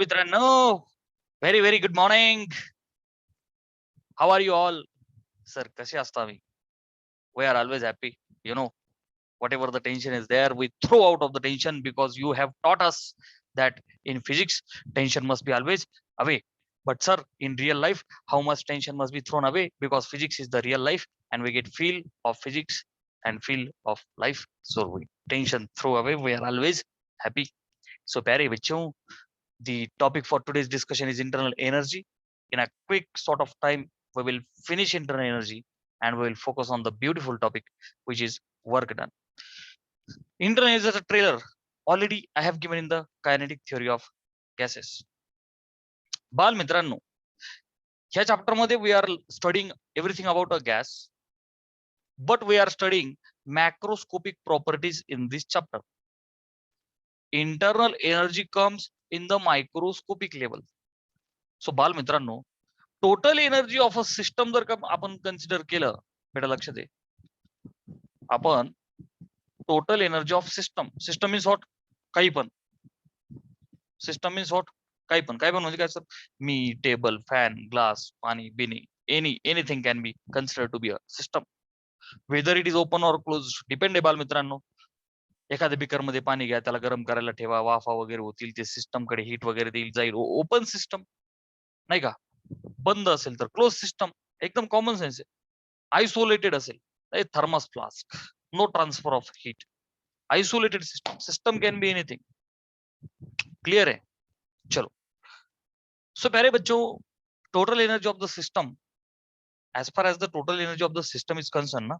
मित्रांनो, very very good morning. How are you all? Sir कसे असता मी? We are always happy. You know, whatever the tension is there, we throw out of the tension because you have taught us that in physics, tension must be always away. But sir, in real life, how much tension must be thrown away? Because physics is the real life and we get feel of physics and feel of life. So we tension throw away, we are always happy. So प्यारे बच्चों, the topic for today's discussion is internal energy. In a quick sort of time, we will finish internal energy and we will focus on the beautiful topic, which is work done. Internal energy is a trailer. Already, I have given in the kinetic theory of gases. बाल मित्रांनो, ह्या chapter मध्ये we are studying everything about a gas, but we are studying macroscopic properties in this chapter. Internal energy comes in the microscopic level. So बाल मित्रांनो, total energy of a system जर का आपण consider केलं, बेटा लक्ष दे, आपण total energy of system, system means what, काही पण, सिस्टम मीन्स व्हॉट, काही पण म्हणजे काय सर? मी, टेबल, फॅन, ग्लास, पाणी, बिनी, anything can be consider to be a system. Whether it is open or close dependable. मित्रांनो, एखाद्या बिकर मध्ये पाणी घ्या, त्याला गरम करायला ठेवा, वाफा वगैरे होतील, ते सिस्टम कडे हीट वगैरे देईल, जाईल. ओपन सिस्टम नाही का? बंद असेल तर क्लोज सिस्टम, एकदम कॉमन सेन्स आहे. आयसोलेटेड असेल, thermos flask, no transfer of heat. Isolated system, system can be anything. Clear है? चलो. सो प्यारे बच्चों, total energy of the system, as far as the total energy of the system is concern ना,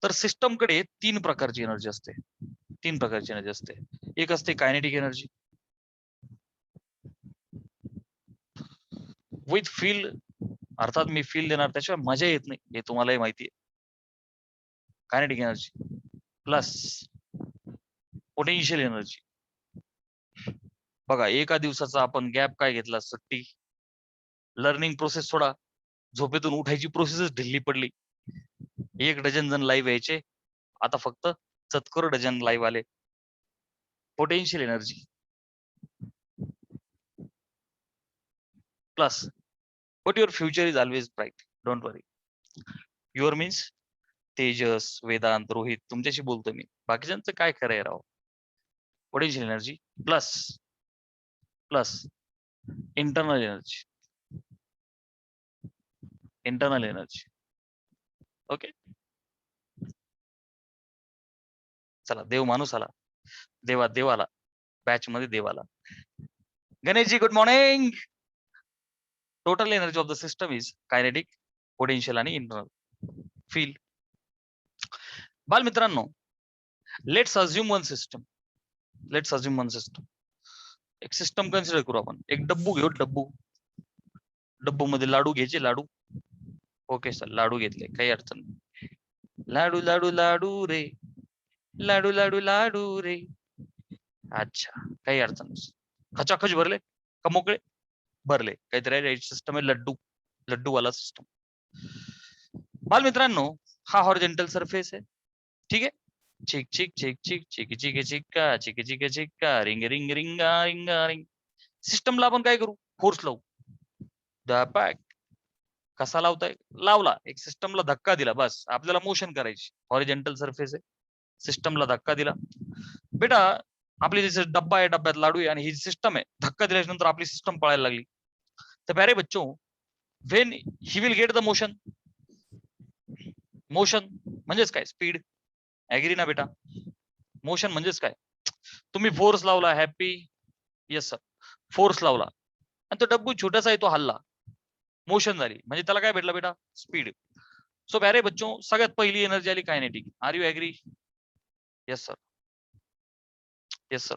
तर system कडे तीन प्रकारची energy असते. तीन प्रकारची एनर्जी असते. एक असते कायनेटिक एनर्जी विथ फील, अर्थात मी फील देणार, त्याशिवाय मजा येत नाही, हे तुम्हालाही माहिती आहे. Kinetic energy plus potential energy. बघा, एका दिवसाचा आपण गॅप काय घेतला? सुट्टी. लर्निंग प्रोसेस सोडा, झोपेतून उठायची प्रोसेसच ढिल्ली पडली. 1 डझन जण लाईव्ह यायचे, आता फक्त 70 डझन लाईव्ह आले. Potential energy plus, but your future is always bright, don't worry. Your means Tejas, Vedant, Rohit, तुमच्याशी बोलतो मी, बाकीच्यांचं काय खरं आहे राव. Potential energy plus plus internal energy. Internal energy. Okay, चला, देव माणूस आला, देवाला, बॅच मध्ये देवाला. Ganeshji, good morning. Total energy of the system is kinetic, potential आणि इंटरनल. फील. बाल मित्रांनो, लेट्स अज्युम वन सिस्टम. एक सिस्टम कन्सिडर करू आपण. एक डब्बू घेऊ, डब्बू मध्ये लाडू घ्यायचे, लाडू. ओके सर, लाडू घेतले, काही अडचण नाही. लाडू लाडू लाडू रे, लाडू लाडू लाडू रे. अच्छा, काही अडचण नाही. खचाखच भरले का मोकळे? भरले. काहीतरी सिस्टम आहे, लड्डू वाला सिस्टम. बाल मित्रांनो, हा हॉरिझॉन्टल सरफेस आहे, ठीक आहे. चिक चिक चिक चिक चिक चिक चिक्का चिक चिक चिक्का रिंग रिंग रिंगा रिंगा रिंग. सिस्टमला आपण काय करू? फोर्स लावू. धपाक. कसा लावताय? लावला. एक सिस्टमला धक्का दिला, बस आपल्याला मोशन करायची. हॉरिझॉन्टल सरफेस आहे, सिस्टमला धक्का दिला. बेटा, आपली जसे डब्बा आहे, डब्यात लाडू आहे आणि ही सिस्टम आहे. धक्का दिल्याच्या नंतर आपली सिस्टम पळायला लागली. तर प्यारे बच्चों, when he will get the motion, motion म्हणजेच काय? स्पीड. ऍग्री ना बेटा? मोशन म्हणजेच काय? तुम्ही फोर्स लावला, हॅपी, येस सर, फोर्स लावला आणि तो डब्बू छोटासा आहे, तो हल्ला, मोशन झाली, म्हणजे त्याला काय भेटलं बेटा? स्पीड. सो प्यारे बच्चों, सगळ्यात पहिली एनर्जी आली kinetic. Are you agree? Yes sir, yes sir.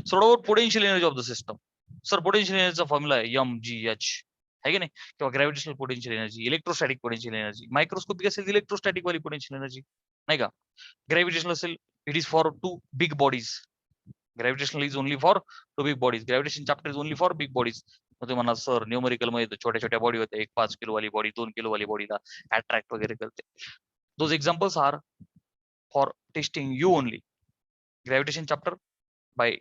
So about potential energy of the system. Sir, potential एनर्जीचा फॉर्म्युला आहे mgh, है की नाही? किंवा gravitational potential energy, electrostatic potential energy. Microscopic असेल इलेक्ट्रोस्टॅटिक वाली पोटेन्शियल एनर्जी, नाही का? ग्रॅव्हिटेशनल असेल, it is for 2 big bodies. Gravitational is only for 2 big bodies. Gravitation chapter is only for big bodies. मग म्हणा सर, न्यूमेरिकल मध्ये छोट्या छोट्या बॉडी होते, एक 5 किलो वाली बॉडी, 2 किलो वाली बॉडीला अट्रॅक्ट वगैरे करते. Those examples are for testing you only. Gravitation chapter by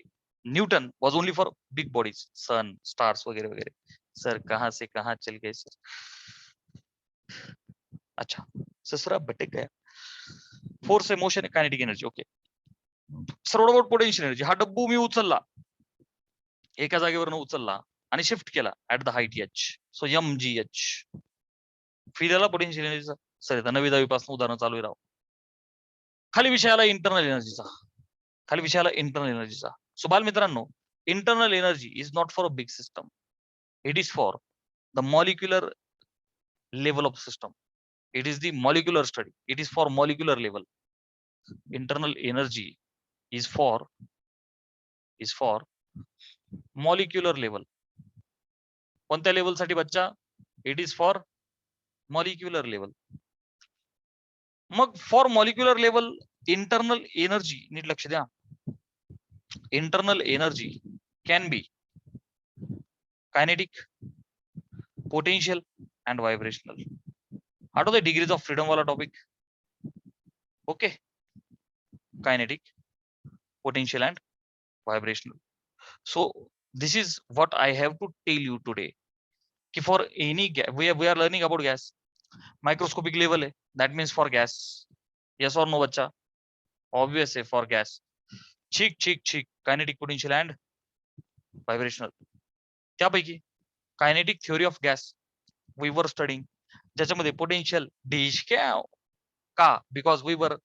Newton was only for big bodies, sun, stars वगैरह वगैरह. सर कहाँ से कहाँ चल गए सर. अच्छा, ससरा भटक गया. Force, motion, kinetic energy. Okay. सर्व पोटेन्शियल एनर्जी. हा डब्बू मी उचलला, एका जागेवरून उचलला आणि शिफ्ट केला at the height H. So M G H. फिरायला पोटेन्शियल एनर्जीचा. सर आता 9वी 10वी पासून उदाहरण चालू राहू. खाली विषयाला इंटरनल एनर्जीचा. खाली विषयाला इंटरनल एनर्जीचा. सो बालमित्रांनो, internal energy is not for a big system. It is for the molecular level of system. It is the molecular study. It is for molecular level. Internal energy is for molecular level. कोणत्या level साठी बच्चा? It is for molecular level. मग for molecular level internal energy, नीट लक्ष द्या, internal energy can be kinetic, potential and vibrational. आठवतंय degrees of freedom वाला topic? Okay. Kinetic, potential and vibrational. So this is what I have to tell you today. कि for any gas, we are learning about gas. Microscopic level है, that means for gas. Yes or no बच्चा? Obvious है for gas. ठीक. Kinetic, potential and vibrational. क्या पैकी? Kinetic theory of gas we were studying. ज्याच्यामध्ये potential dish क्या का? Because we were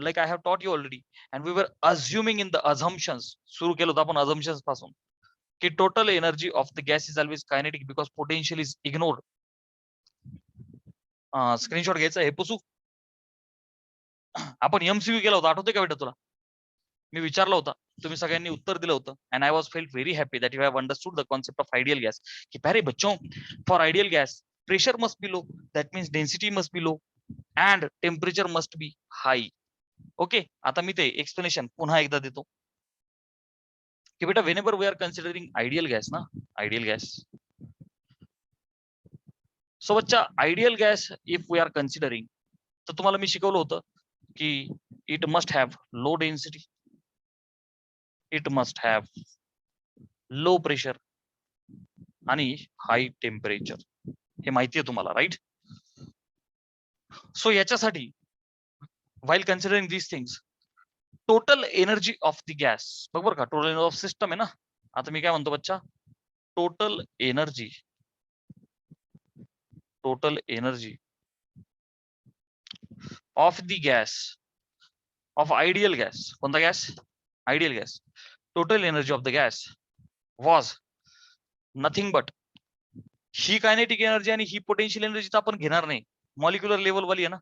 like I have taught you already, and we were assuming in the assumptions. सुरू केलं होतं आपण assumptions पासून की total energy of the gas is always kinetic because potential is ignored. Screenshot घ्यायचा हे पुसू. आपण एमसीक्यू केला होता, आठवते का बेटा तुला? मी विचारला होता, तुम्ही सगळ्यांनी उत्तर दिलं होतं. And I was felt very happy that you have understood the concept of ideal gas. की प्यारे बच्चों, for ideal gas pressure must be low, that means density must be low and temperature must be high. Okay. आता मी ते explanation पुन्हा एकदा देतो की बेटा whenever we are considering ideal gas ना, आयडियल गॅस. सो बच्चा ideal gas if we are considering, तर तुम्हाला मी शिकवलं होतं की it must have low density, it must have low pressure आणि हाय टेम्परेचर. हे माहिती आहे तुम्हाला, राईट? सो याच्यासाठी while considering these things, total energy of the gas, बरोबर का, टोटल एनर्जी ऑफ सिस्टम आहे ना. आता मी काय म्हणतो बच्चा, total energy of the gas, of ideal gas. कोणता gas? Ideal gas. Total energy of the gas was nothing but, ही कायनेटिक एनर्जी आणि ही पोटेन्शियल एनर्जी तर आपण घेणार नाही, मॉलिक्युलर लेवल वाली आहे ना,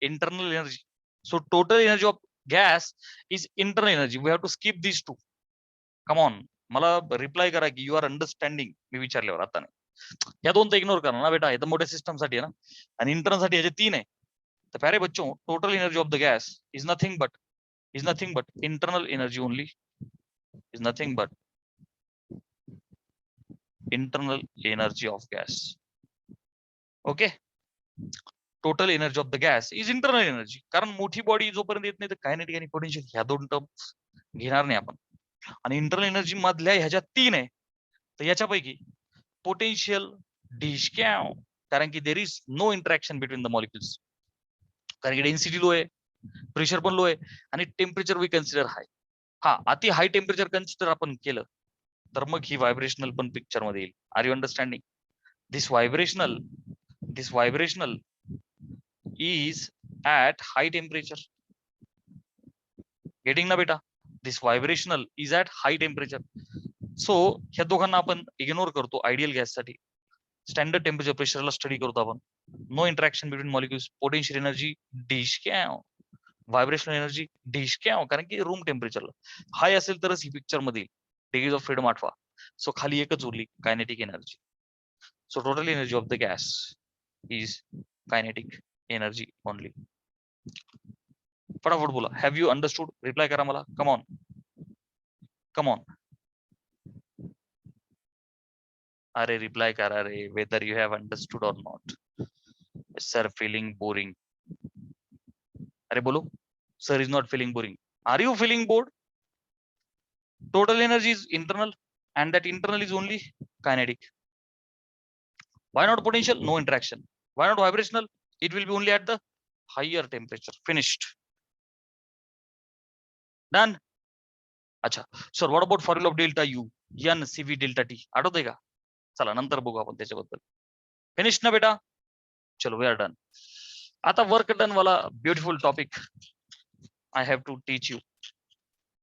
internal energy. So total energy of gas is internal energy. We have to skip this too. Come on, मला रिप्लाय करा की यू आर अंडरस्टँडिंग मी विचारल्यावर. आता नाही, या दोन तर इग्नोर करा ना बेटा, हे तर मोठ्या सिस्टम साठी आहे ना, आणि इंटरनल साठी याचे 3 आहे. तर प्यारे बच्चों, total energy of the gas is nothing but internal energy only, is nothing but internal energy of gas. Okay. Total energy of the gas is internal energy. कारण मोठी बॉडी जोपर्यंत येत नाही तर कायनेटिक आणि पोटेन्शियल ह्या दोन टर्म्स घेणार नाही आपण. आणि इंटरनल एनर्जी मधल्या ह्याच्या 3 आहे. तर याच्यापैकी पोटेन्शियल डिशक्याव, कारण की there is no interaction between the molecules, कारण की डेन्सिटी लो आहे, प्रेशर पण लो आहे आणि टेम्परेचर वी कन्सिडर हाय. हा, अति हाय टेम्परेचर कन्सिडर आपण केलं तर मग ही व्हायब्रेशनल पण पिक्चर मध्ये येईल. Are you understanding? This vibrational is at high temperature. Getting ना बेटा? This vibrational is at high temperature. So ह्या दोघांना आपण इग्नोर करतो आयडियल गॅस साठी. स्टँडर्ड टेम्परेचर प्रेशरला स्टडी करतो आपण. No interaction between molecules, potential energy डिश कॅव, व्हायब्रेशनल एनर्जी डिश कॅव, कारण की रूम टेम्परेचरला हाय असेल तरच ही पिक्चर मध्ये डिग्रीज ऑफ फ्रीडम आठवा. सो खाली एकच उरली, kinetic energy. So total energy of the gas is kinetic energy only. फटाफट बोला, हॅव यू अंडरस्टूड? रिप्लाय करा मला. Come on. अरे रिप्लाय करा रे, whether you have understood or not. Sir feeling boring. अरे बोलो, sir is not feeling boring. Are you feeling bored? Total energy is internal, and that internal is only kinetic. Why not potential? No interaction. Why not vibrational? It will be only at the higher temperature. Finished. Done. अच्छा sir, what about formula of delta U N C V delta T आठवतंय का? चला नंतर बघू आपण त्याच्याबद्दल. Finish ना बेटा? चलो वी आर डन. आता वर्क डन वाला beautiful topic I have to teach you.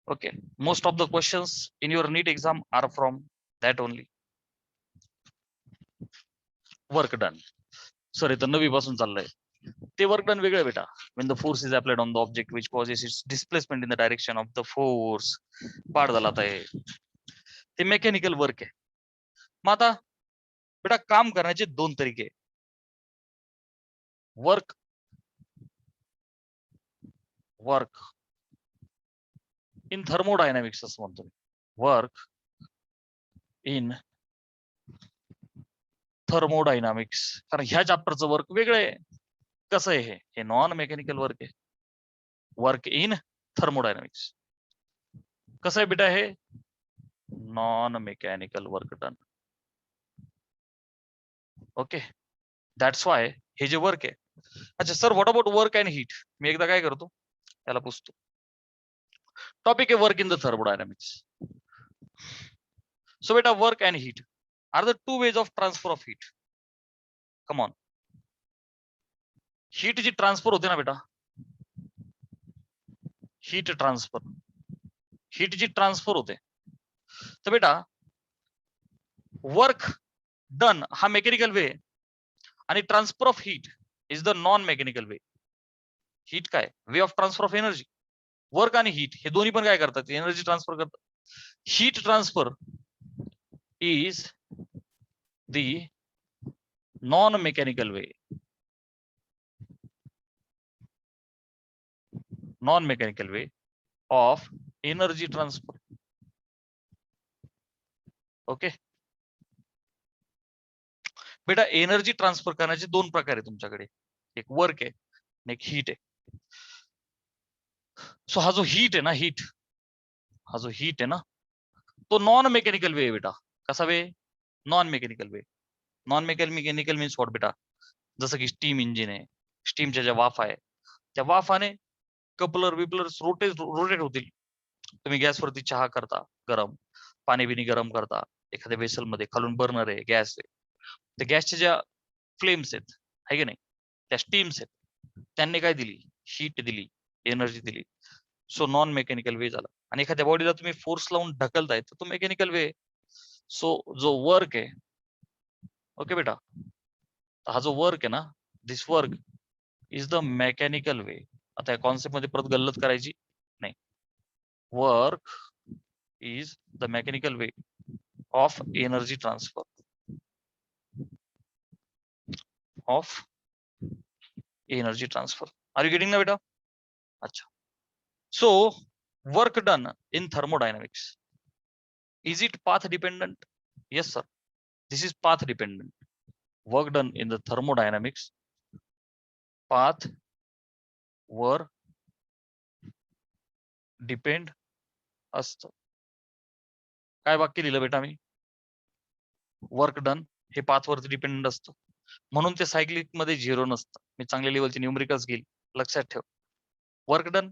Okay, most of the questions in your NEET exam are from that only. Work done. Sir इथं 9वी पासून चाललंय. ते वर्क डन वेगळं बेटा. When the force is applied on the object which causes its displacement in the direction of the force. पाठ झाला आता हे. ते मेकॅनिकल वर्क आहे. मग आता बेटा काम करण्याचे दोन तरीके. वर्क इन थर्मोडायनामिक्स असं म्हणतो. वर्क इन थर्मोडायनामिक्स, कारण ह्या चॅप्टरचं वर्क वेगळं आहे. कसं आहे हे नॉन मेकॅनिकल वर्क आहे. वर्क इन थर्मोडायनामिक्स कसं आहे बेटा? हे non mechanical work done. Okay, that's why हे जे वर्क आहे. अच्छा sir, what about work and heat? मी एकदा काय करतो, त्याला पुसतो. टॉपिक आहे work in the thermodynamics. So बेटा work and heat are the two ways of transfer of heat. Come on. Heat जी ट्रान्सफर होते ना बेटा, हीट जी ट्रान्सफर होते, तर बेटा वर्क डन हा मेकॅनिकल वे आणि transfer of heat is the non mechanical way. Heat काय? Way of transfer of energy. Work आणि हीट हे दोन्ही पण काय करतात? एनर्जी ट्रान्सफर करतात. Heat transfer is the non mechanical way. Non mechanical way of energy transfer. Okay बेटा, energy transfer करण्याचे दोन प्रकार आहे तुमच्याकडे. एक वर्क आहे आणि एक हीट आहे. सो हा जो हीट आहे ना, हा जो हीट आहे ना, तो नॉन मेकॅनिकल वे आहे बेटा. कसा way? Non mechanical way. Non mechanical means what बेटा? जसं की स्टीम इंजिन आहे, स्टीमच्या ज्या वाफा आहे, त्या वाफाने कपलर विपलर रोटेट होतील. तुम्ही गॅसवरती चहा करता गरम, पाणी बिनी गरम करता एखाद्या वेसल मध्ये, खालून बर्नर आहे, गॅस आहे. त्या गॅसच्या ज्या फ्लेम्स आहेत आहे की नाही, त्या स्टीम्स आहेत, त्यांनी काय दिली? हीट दिली, एनर्जी दिली. सो नॉन मेकॅनिकल वे झाला. आणि एखाद्या बॉडीला तुम्ही फोर्स लावून ढकलताय तर तो मेकॅनिकल वे. सो जो वर्क आहे, ओके बेटा, हा जो वर्क आहे ना, this work is the mechanical way. आता या कॉन्सेप्ट मध्ये परत गल्लत करायची नाही. Work is the mechanical way of energy transfer. Of energy transfer. Are you getting ना बेटा? अच्छा. So work done in thermodynamics, is it path dependent? Yes sir, this is path dependent. Work done in the thermodynamics, path वर depend असतं. काय वाक्य लिहिलं बेटा मी? Work done हे पाथ वरती डिपेंडंट असतं, म्हणून ते सायक्लिक मध्ये झिरो नसतं. मी चांगल्या लेवलचे न्यूमरिकल्स घेईल, लक्षात ठेव. वर्क डन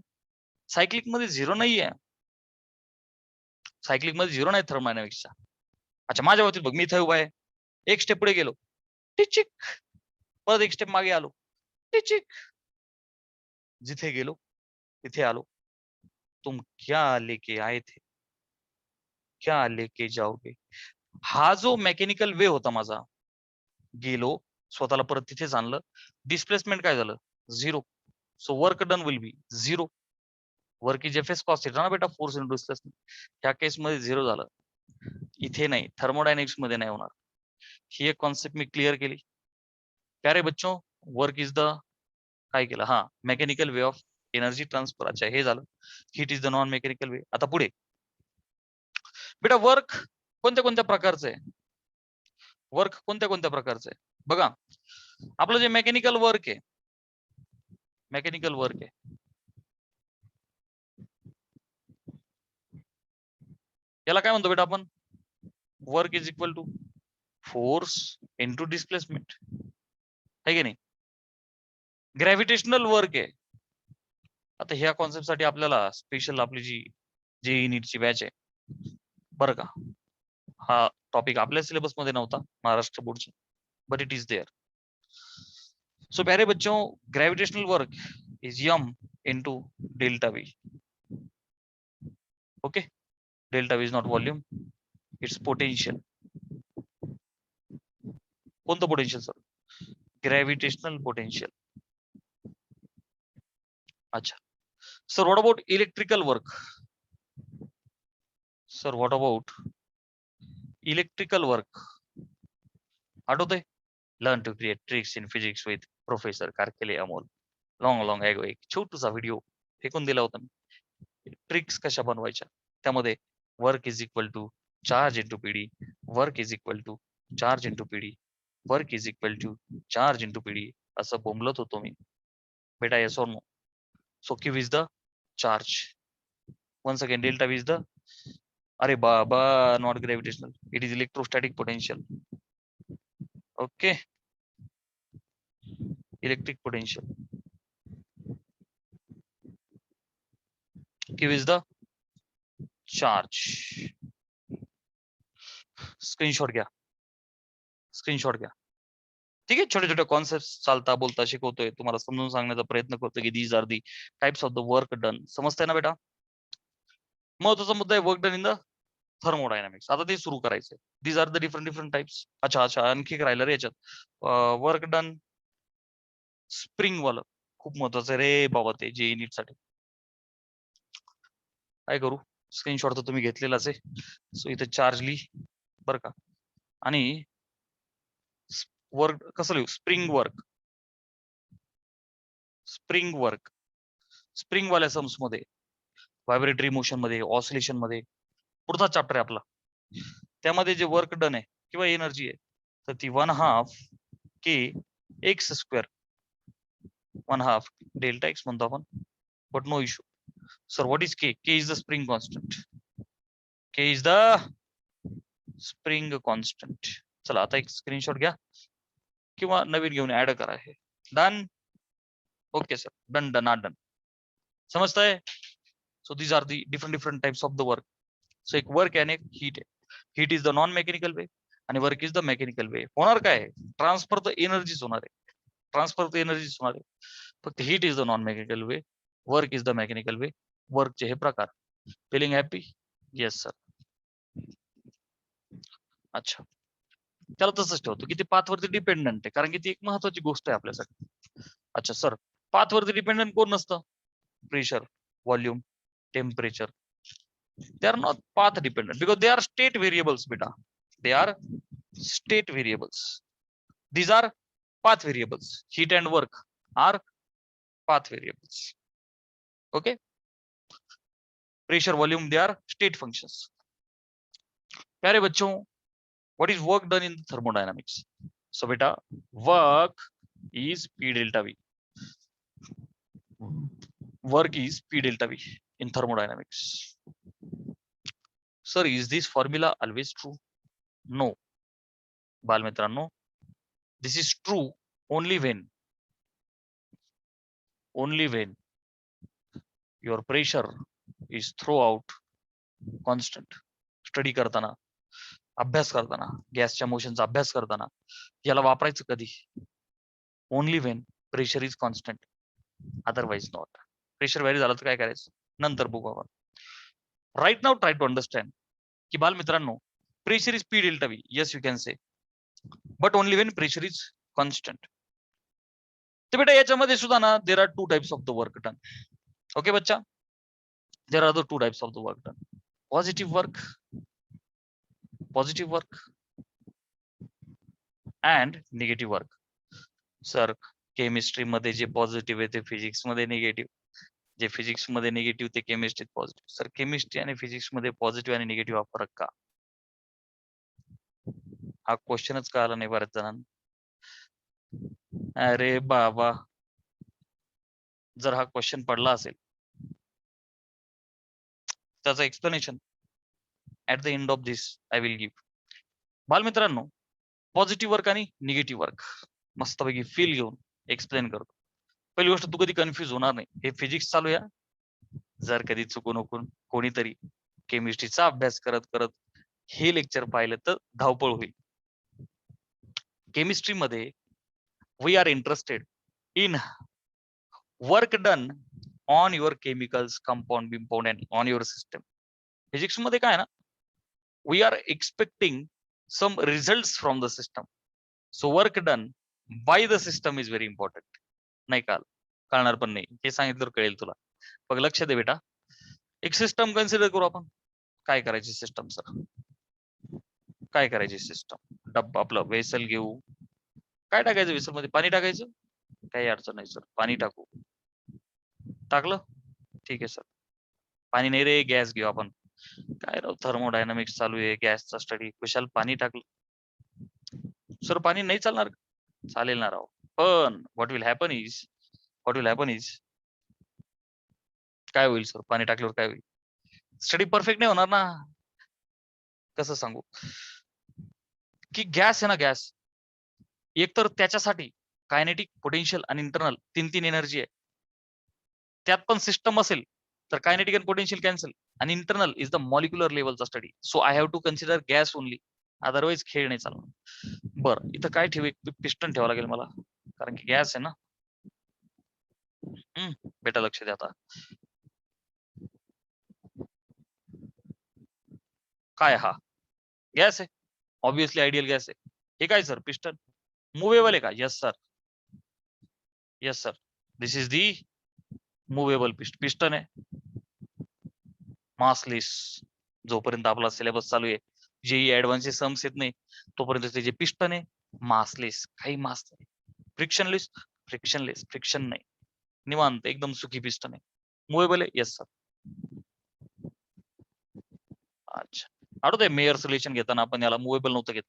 सायक्लिक मध्ये झिरो नाहीये. सायक्लिक मध्ये झिरो नाही थर्मोडायनामिक्सचा. अच्छा, माझ्या बाबतीत बघ, मी इथे उभा आहे, एक स्टेप पुढे गेलो, टिचिक, परत एक स्टेप मागे आलो, टिचिक, जिथे गेलो तिथे आलो. तुम क्या लेके आए थे, क्या लेके जाओगे. हा जो मेकॅनिकल वे होता माझा, गेलो, स्वतःला परत तिथेच आणलं, डिस्प्लेसमेंट काय झालं? Zero. So work done will B zero. Work is F S cos theta ना बेटा, फोर्स इन डिस्प्लेसमेंट. ह्या केस मध्ये झिरो झालं, इथे नाही, थर्मोडायनामिक्स मध्ये नाही होणार. ही एक कॉन्सेप्ट मी क्लिअर केली. प्यारे बच्चों, वर्क इज द काय केलं? हा, mechanical way of energy transfer. अच्छा, हे झालं. Heat is the non mechanical way. आता पुढे बेटा, वर्क कोणत्या कोणत्या प्रकारचं आहे? वर्क कोणत्या कोणत्या प्रकारचं आहे बघा. आपलं जे मेकॅनिकल वर्क आहे, मेकॅनिकल वर्क आहे, याला काय म्हणतो बेटा आपण? Work is equal to force into displacement, आहे की नाही? ग्रॅव्हिटेशनल वर्क आहे. आता ह्या कॉन्सेप्ट साठी आपल्याला स्पेशल आपली जी जेई नीटची बॅच आहे बरं का, हा टॉपिक आपल्या सिलेबस मध्ये नव्हता महाराष्ट्र बोर्डचा, but it is there. So प्यारे बच्चों, gravitational work is m into delta v. Okay, delta v is not volume, it's potential. कोणतं पोटेन्शियल सर? Gravitational potential. अच्छा sir, what about electrical work? Sir what about electrical work? आठवतंय? Learn to create tricks in physics with professor Karkele Amol. Long ago एक छोटूसा video फेकून दिला होता मी, tricks कशा बनवायच्या. त्यामध्ये work is equal to charge into PD, work is equal to charge into PD, work is equal to charge into PD असं बोंबलत होतो मी. बेटा येस और no? So Q is the charge. once again delta v is the, अरे बाबा, not gravitational, it is electrostatic potential. Okay, electric potential. Q is the charge. Screenshot घ्या, screenshot घ्या. ठीक आहे, छोटे छोटे कॉन्सेप्ट चालता बोलता शिकवतोय, तुम्हाला समजून सांगण्याचा प्रयत्न करतोय की these are the types of the work done. समजतंय ना बेटा? महत्वाचा मुद्दा आहे work done in the thermodynamics. आता ते सुरू करायचंय. These are the different types. अच्छा, आणखी एक राहिलं रे याच्यात, वर्क डन स्प्रिंग वालं खूप महत्वाचं रे बाबा, ते जे नीट साठी. काय करू, स्क्रीनशॉट तर तुम्ही घेतलेलाच आहे. सो इथे चार्ज ली बरं का, आणि वर्क कसं लिहू? Spring work. Spring work, spring वाल्या सम्स मध्ये, व्हायब्रेटरी मोशन मध्ये, ऑसिलेशन मध्ये, पुढचा चॅप्टर आहे आपला, त्यामध्ये जे वर्क डन आहे किंवा एनर्जी आहे, तर ती 1/2 K X square, 1/2 delta X म्हणतो आपण, but no issue. Sir what is K? K is the spring constant. K is the spring constant. चला आता एक स्क्रीनशॉट घ्या किंवा नवीन घेऊन ऍड करा. हे done. Okay sir, done done done. समजतंय? So these are the different types of the work. So एक वर्क आणि एक हीट आहे. Heat is the non mechanical way आणि work is the mechanical way. होणार काय? ट्रान्सफर द एनर्जीच होणार आहे. ट्रान्सफर द एनर्जीच होणार आहे. फक्त heat is the non mechanical way, work is the mechanical way. वर्कचे हे प्रकार. Feeling happy? Yes sir. अच्छा, त्याला तसंच ठेवतो की ते पाथवरती डिपेंडंट आहे, कारण की ती एक महत्वाची गोष्ट आहे आपल्यासाठी. अच्छा सर, पाथवरती डिपेंडंट कोण नसतं? Pressure, volume, temperature. They are not path dependent because they are state variables, beta. They are state variables. These are path variables. Heat and work are path variables. Okay. Pressure, volume, they are state functions. प्यारे बच्चों, what is work done in thermodynamics? So beta, work is P delta V. Work is P delta V in thermodynamics. Sir, is this formula always true? No. बालमित्रांनो, this is true only when your pressure is throughout constant. Study करताना, अभ्यास करताना, गॅसच्या मोशनचा अभ्यास करताना याला वापरायचं कधी? Only when pressure is constant, otherwise not. Pressure vary झालं तर काय करायचं? नंतर बघू आपण. Right now try to understand की बालमित्रांनो, pressure is P delta V. Yes, you can say, but only when pressure is constant. तर बेटा याच्यामध्ये सुद्धा ना, there are 2 types of the work done. Okay बच्चा, there are the 2 types of the work done. Positive work and negative work. Sir, chemistry मध्ये जे positive आहे ते फिजिक्स मध्ये निगेटिव्ह, जे फिजिक्स मध्ये निगेटिव्ह ते केमिस्ट्रीत पॉझिटिव्ह. सर, केमिस्ट्री आणि फिजिक्स मध्ये पॉझिटिव्ह आणि निगेटिव्ह हा फरक का? हा क्वेश्चनच कळाला नाही बऱ्याच जणांना. अरे बाबा, जर हा क्वेश्चन पडला असेल त्याचं explanation at the end of this I will give. बालमित्रांनो, पॉझिटिव्ह वर्क आणि निगेटिव्ह वर्क मस्तपैकी फील घेऊन एक्सप्लेन करतो. पहिली गोष्ट, तू कधी कन्फ्युज होणार नाही. हे फिजिक्स चालू या, जर कधी चुकून ओकून कोणीतरी केमिस्ट्रीचा अभ्यास करत करत हे लेक्चर पाहिलं तर धावपळ होईल. केमिस्ट्रीमध्ये we are interested in work done on your chemicals, compound बिंपाऊंड and on your system. Physics मध्ये काय ना, we are expecting some result from the system. So work done by the system is very important. नाही कळणार पण नाही, हे सांगितलं कळेल तुला. बघ लक्ष दे बेटा, एक सिस्टम कन्सिडर करू आपण. काय करायची सिस्टम सर? काय करायची सिस्टम? डब्बा आपलं वेसल घेऊ. काय टाकायचं वेसल मध्ये? पाणी टाकायचं? काही अडचण नाही सर, पाणी टाकू. टाकलं? ठीक आहे सर. पाणी नाही रे, गॅस घेऊ आपण. काय राव, थर्मोडायनामिक्स चालू आहे, गॅसचा स्टडी, कुशाल पाणी टाकलं. सर पाणी नाही चालणार? चालेल ना राव, पण व्हॉट विल हॅपन इज काय होईल सर पाणी टाकल्यावर? काय होईल? स्टडी परफेक्ट नाही होणार ना. कसं सांगू की गॅस आहे ना, गॅस एक तर त्याच्यासाठी कायनेटिक, पोटेन्शियल आणि इंटरनल तीन एनर्जी आहे. त्यात पण सिस्टम असेल तर कायनेटिक आणि पोटेन्शियल कॅन्सल, आणि इंटरनल इज द मॉलिक्युलर लेवलचा study. So I have to consider gas only, otherwise खेळ नाही चालणार. बरं, इथं काय ठेवू? एक पिस्टन ठेवावं लागेल मला, कारण की गॅस आहे ना. बेटा लक्ष द्या आता. काय हा गॅस आहे, ऑब्विसली आयडियल गॅस आहे. हे काय सर? पिस्टन मुव्हेबल आहे का? Yes sir, yes sir, this is the movable piston आहे. मासलेस. जोपर्यंत आपला सिलेबस चालू आहे, जेई ऍडव्हान्सचे सम्स येत नाही तोपर्यंत ते जे पिस्टन आहे मासलेस, काही मास नाही. फ्रिक्शनलेस, फ्रिक्शन नाही, निवांत एकदम सुखी पिस्टन आहे. मुव्हेबल आहे? Yes sir. अच्छा, आठवतंय मेयर सोल्युशन घेताना आपण याला मुव्हेबल नव्हतं घेत.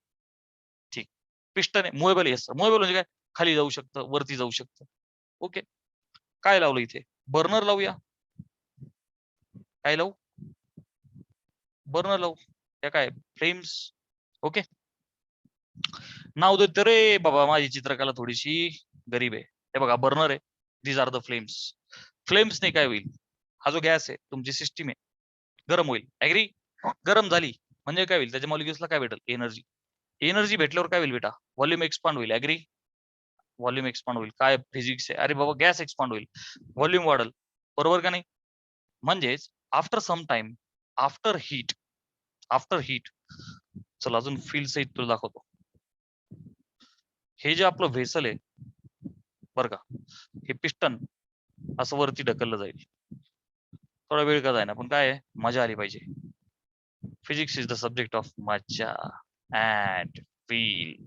ठीक, पिस्टन आहे, मुव्हेबल. Yes sir. मुव्हेबल म्हणजे काय? खाली जाऊ शकतं, वरती जाऊ शकतं. ओके, काय लावलं इथे? बर्नर लावूया. काय लावू? बर्नर लावू. त्या काय फ्लेम्स. ओके, नाव देतो रे बाबा, माझी चित्रकला थोडीशी गरीब आहे. हे बघा बर्नर आहे, दीज आर द फ्लेम्स. फ्लेम्सने काय होईल? हा जो गॅस आहे, तुमची सिस्टीम आहे, गरम होईल. ऍग्री? गरम झाली म्हणजे काय होईल? त्याच्या मॉलिक्युल्सला काय भेटेल? एनर्जी. एनर्जी भेटल्यावर काय होईल बेटा? व्हॉल्यूम एक्सपांड होईल. ऍग्री? व्हॉल्यूम एक्सपांड होईल. काय फिजिक्स आहे? अरे बाबा, गॅस एक्सपांड होईल, व्हॉल्यूम वाढेल. बरोबर का नाही? म्हणजेच after some time, after heat, चला अजून फील सहित तुला दाखवतो. हे जे आपलं व्हेसल आहे बरं का, हे पिस्टन असं वरती ढकललं जाईल. थोडा वेळ का जाईना, पण काय आहे, मजा आली पाहिजे. Physics is the subject of मजा अँड फील.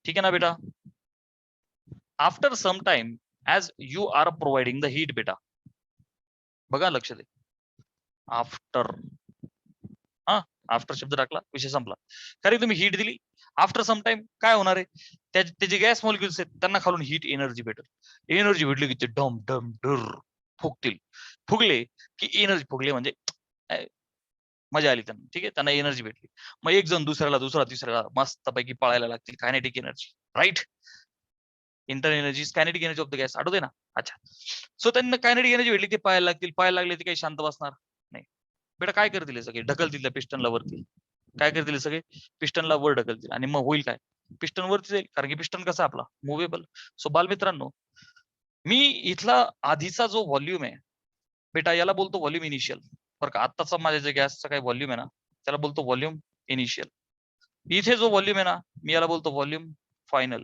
ठीक आहे ना बेटा? After some time as you are providing the heat बेटा. बघा लक्ष दे. आफ्टर, आफ्टर शब्द टाकला, विषय संपला. कारण तुम्ही हीट दिली, आफ्टर सम टाइम काय होणार आहे? त्याचे गॅस मॉलिक्युल्स आहेत त्यांना खालून हीट एनर्जी भेटेल. एनर्जी भेटली की ते डम डम डर फुगतील. फुगले की एनर्जी, फुगले म्हणजे मजा आली त्यांना. ठीक आहे, त्यांना एनर्जी भेटली. मग एक जण दुसऱ्याला, दुसरा तिसऱ्याला मस्तपैकी पळायला लागतील. Kinetic energy, right? Internal energy, kinetic energy of the gas. आठवते ना? अच्छा, सो त्यांना कायनेटिक एनर्जी भेटली, ते पाहायला लागतील. पाहायला लागले ते काही शांत बसणार नाही. बेटा काय करतील सगळे? ढकलतील त्या पिस्टनला वरती. काय करतील सगळे? पिस्टनला वर ढकलतील, आणि मग होईल काय? पिस्टन वरती जाईल, कारण की पिस्टन कसा आपला मुव्हेबल. सो बालमित्रांनो, मी इथला आधीचा जो व्हॉल्यूम आहे बेटा, याला बोलतो व्हॉल्यूम इनिशियल. बरं का, आत्ताचा माझ्या जे गॅसचा काही व्हॉल्यूम आहे ना, त्याला बोलतो व्हॉल्यूम इनिशियल. इथे जो व्हॉल्यूम आहे ना, मी याला बोलतो व्हॉल्यूम फायनल.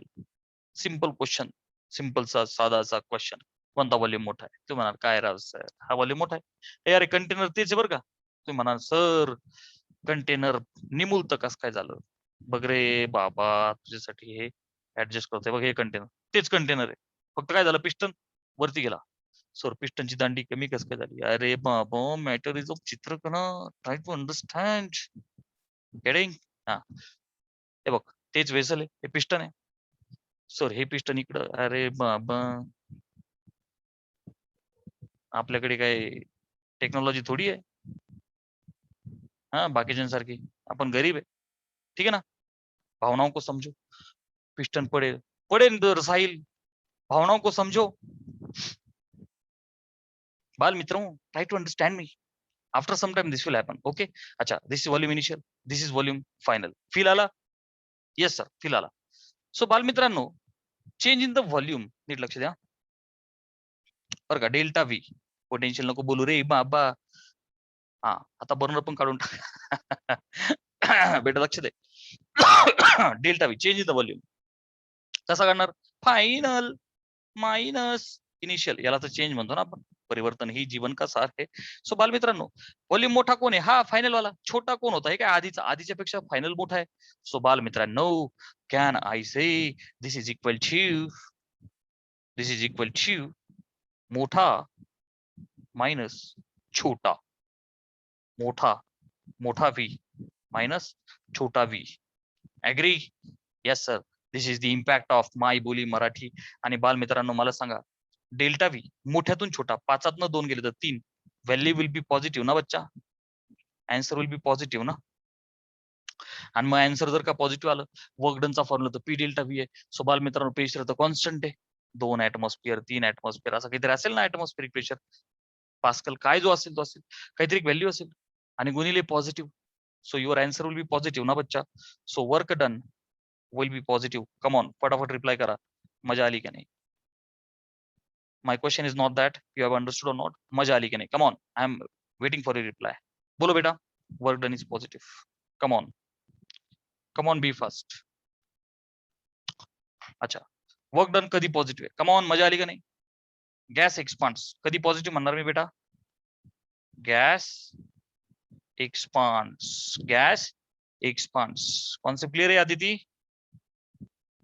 सिंपल क्वेश्चन, सिंपलचा साधाचा क्वेश्चन, कोणता व्हॉल्यूम मोठा आहे? तुम्ही म्हणाल काय राव सर, हा व्हॉल्यूम मोठा आहे. हे अरे कंटेनर तेच आहे बरं का. तुम्ही म्हणाल सर कंटेनर निमुलतं कस काय झालं? बघ रे बाबा, तुझ्यासाठी हे ऍडजस्ट करतोय बघ. हे कंटेनर तेच कंटेनर आहे, फक्त काय झालं? पिस्टन वरती गेला. सर पिस्टनची दांडी कमी कस काय झाली? अरे बाबा, मॅटर इज ऑफ चित्रकला, ट्राय टू अंडरस्टँड. गेटिंग? हा, हे बघ, तेच वेसल आहे, हे पिस्टन आहे. सर हे पिस्टन इकडं. अरे बाबा, आपल्याकडे काय टेक्नॉलॉजी थोडी आहे. हाँ बाकीच्यांसारखी आपण गरीब आहे, ठीक है ना. भावनाओं को समझो. पिस्टन पडेल पडेल तर साहिल, भावनाओं को समझो. बाल मित्रों, try to understand me. After some time this will happen. Okay. अच्छा, this is volume initial, this is volume final. Feel आला? येस सर, फील आला. सो बालमित्रांनो, चेंज इन द व्हॉल्यूम नीट लक्ष द्या बरं का. डेल्टा व्ही, पोटेन्शियल नको बोलू रे बाबा. हा, आता बर्नर पण काढून टाक. बेटा लक्ष दे. Delta V, change in the volume कसा करणार? फायनल मायनस इनिशियल, याला तर चेंज म्हणतो ना आपण. परिवर्तन ही जीवन का सार आहे. सो बालमित्रांनो, व्हॉल्यूम मोठा कोण आहे? हा फायनल वाला. छोटा कोण होता? हे काय आधीचा, आधीच्या पेक्षा फायनल मोठा आहे. सो बालमित्रांनो, can I say this is equal to मोठा मायनस छोटा, मोठा व्ही मायनस छोटा V. Agree? Yes sir, this is the impact of my बोली मराठी. आणि बालमित्रांनो मला सांगा, डेल्टा व्ही मोठ्यातून छोटा, 5 2 गेले तर 3, व्हॅल्यू विल बी पॉझिटिव्ह ना बच्चा. आन्सर विल बी पॉझिटिव्ह ना. आणि मग आन्सर जर का पॉझिटिव्ह आलं, वर्क डनचा फॉर्म्युला तर पी डेल्टा व्ही आहे. सो बालमित्रांनो, प्रेशर तर कॉन्स्टंट आहे. 2 ऍटमॉस्फिअर 3 ऍटमॉस्फिअर असं काहीतरी असेल ना ऍटमॉस्फिअरिक प्रेशर. पास्कल काय जो असेल तो असेल, काहीतरी व्हॅल्यू असेल आणि गुणिले positive. So your answer will be positive ना बच्चा. So work done will be positive. Come on, फटाफट रिप्लाय करा. मजा आली की नाही? My question is not that you have understood or not. मजा आली की नाही? Come on, I am waiting for your reply. बोलो बेटा, work done is positive. Come on be fast. अच्छा, वर्क डन कधी पॉझिटिव्ह आहे? कम ऑन, मजा आली का नाही? गॅस एक्सपांड्स कधी पॉझिटिव्ह म्हणणार मी बेटा? गॅस एक्सपांड्स, कॉन्सेप्ट क्लिअर आहे आदिती?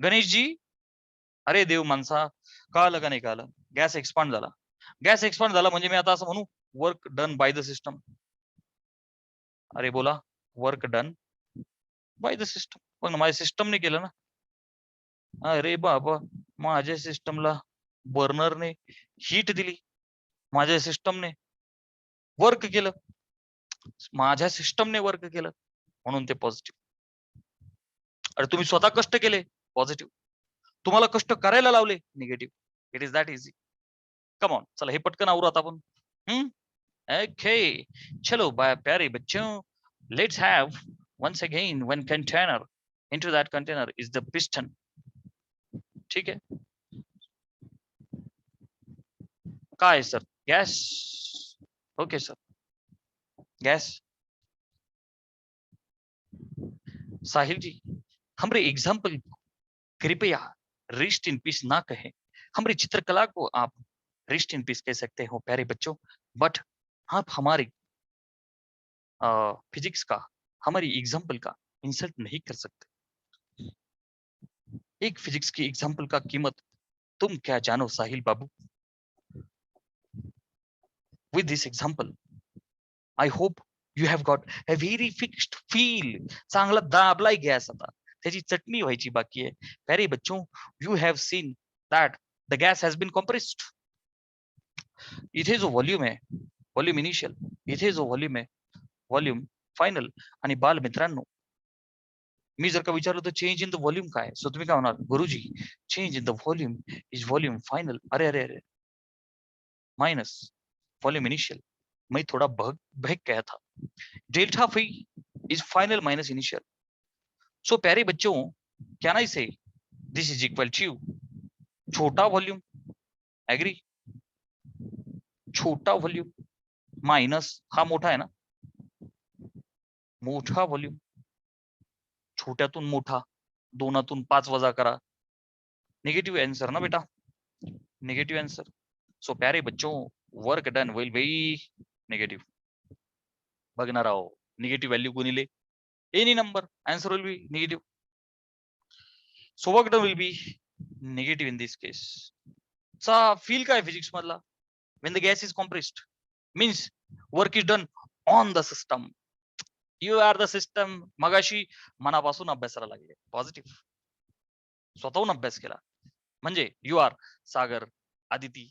गणेशजी, अरे देव माणसा, कळालं का नाही कळालं? गॅस एक्सपांड झाला म्हणजे मी आता असं म्हणू, work done by the system. अरे बोला, work done by the system. पण माझ्या सिस्टमने केलं ना. अरे बाबा, माझ्या सिस्टमला बर्नरने हीट दिली, माझ्या सिस्टमने वर्क केलं, म्हणून ते पॉझिटिव्ह. अरे तुम्ही स्वतः कष्ट केले, पॉझिटिव्ह. तुम्हाला कष्ट करायला लावले, negative. It is that easy. Come on, चला हे पटकन आवरू आता आपण. ओके, चलो बाय प्यारे बच्चों, let's have once again one container. Into that container is the piston. ठीक है. काय सर? Gas. Okay sir, gas. Sahil ji, हमारे एग्जाम्पल कृपया रेस्ट इन पीस ना कहें. हमारी चित्रकला को आप रेस्ट इन पीस कह सकते हो प्यारे बच्चों, बट आप हमारी फिजिक्स का, हमारी एग्जाम्पल का इंसल्ट नहीं कर सकते. एक फिजिक्स की एग्जाम्पल का कीमत तुम क्या जानो साहिल बाबू. With this example I hope you have got a very fixed feel. चांगला दाबलाय गॅस, आता त्याची चटणी व्हायची बाकी आहे. प्यारे बच्चों, you have seen that the gas has been compressed. इथे जो व्हॉल्यूम आहे, व्हॉल्यूम इनिशियल, इथे जो व्हॉल्यूम आहे, व्हॉल्यूम फायनल. आणि बाल मित्रांनो, मी जर का विचारलं तर चेंज इन द व्हॉल्यूम काय, सो तुम्ही काय होणार? गुरुजी, change in the volume is volume final. अरे अरे अरे, माइनस वॉल्यूम इनिशियल. मैं थोड़ा बहक गया था. Delta phi is final minus initial. So प्यारे बच्चों, can I say this is equal to छोटा वॉल्यूम. एग्री? छोटा वॉल्यूम माइनस हा मोठा आहे ना, मोठा वॉल्यूम. छोट्यातून मोठा, 2तून 5 वजा करा, निगेटिव्ह आन्सर ना बेटा, निगेटिव्ह आन्सर. सो प्यारे बच्चों, work done will be negative. बघणार आहो, निगेटिव्ह व्हॅल्यू गुणिले any number, answer will be negative. So work done will be negative in this case. चा फील काय फिजिक्स मधला? when the gas is compressed means work is done on the system. You are the system. मगाशी मनापासून अभ्यासाला लागले, positive, स्वतःहून अभ्यास केला. म्हणजे you are Sagar, Aditi,